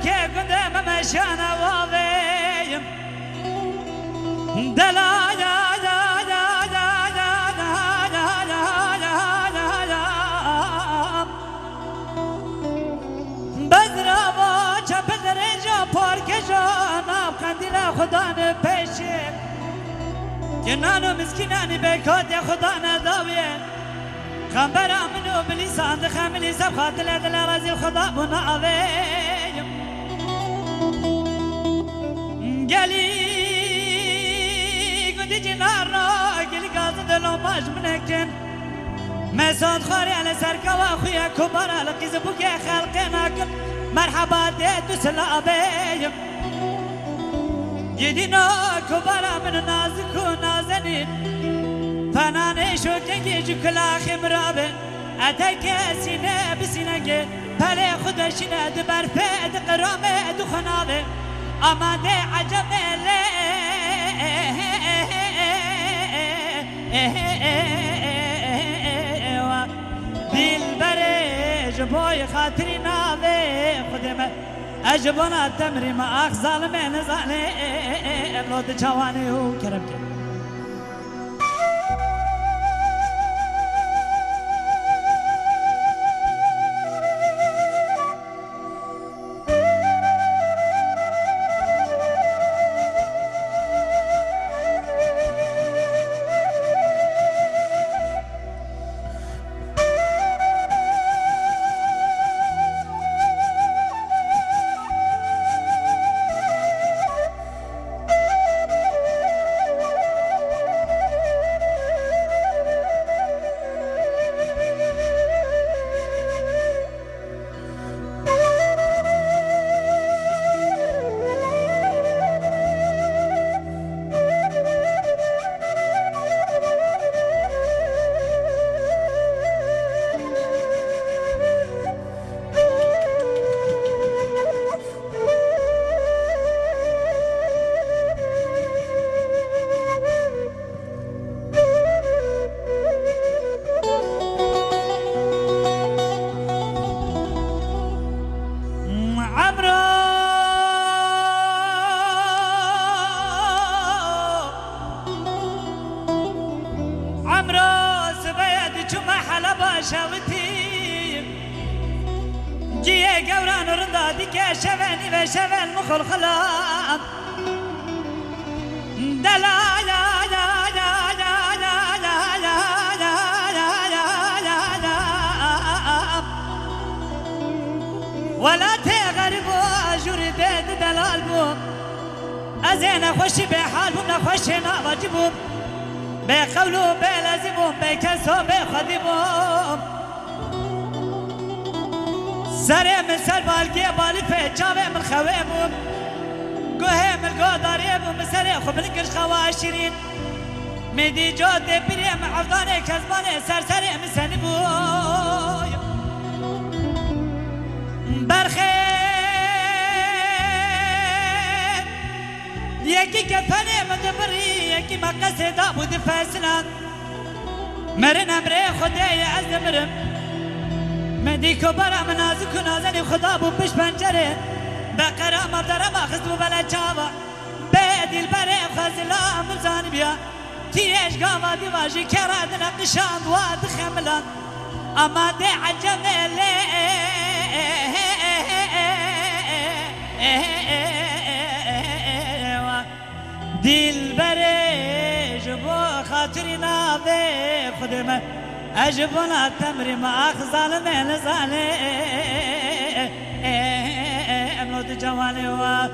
که گندم مشان واویم دلایا بزرا چپ درجا پارکشا ناب قندیل خدا نپیشه جنان و مسکینانی بکات خدا نداویه خمبر منو بلیسان دخملی سب خاطل دل رازی خدا بناویم گلی گندی جنار را گلی گاز دلو ماش منکن مساد خاری على سرکوا خویا کبارا لقیز بوکی خلقی ناکن مرحبا دید سلابیم یدینا کبارا من نازک و نازنین فنانه شو جنگی جو کلاخی مرابه اتک سینه بسینه که پله خودشینه دبر فید قرامه دو خنابه آماده عجبه لی دل بره جبوی خاطری ناوه خودم اجبونا تمری ما اخ ظالمه نزاله اولاد چوانه و کرم کرم شاوتي جيه قوران ورندادي كشفني بشفن مخل خلام دلا يا يا يا يا يا يا يا يا ولا تغرب اجر بيت دلال بوم ازين خوش بحالهم نخوش نواجبهم بقولو بلازمهم بكسو بخدمهم سره من سر بالگی بالی فجاوه من خویمم گوه من گوداریم سره خوب نکش خواه شیرین میدی جاده بریم عفدانه کزمانه سرسره من سنی بویم برخه یکی کفنه من دبری یکی مقصه دا بود فصلان مرن امره خدای از دمرم مدی کبرا منازک و نازنی خدا بو پش پنجره بقرام ابدرم اخذ بو بلا چاوا به دل بره خزلا مزانی بیا تیش گاوا دیواجی کرد نقشان واد خملان اما ده عجم لی دل بره جبو خاطری نابه خودم اجبونا تمری ما اخ ظالمه نزاله امنو دي جواني و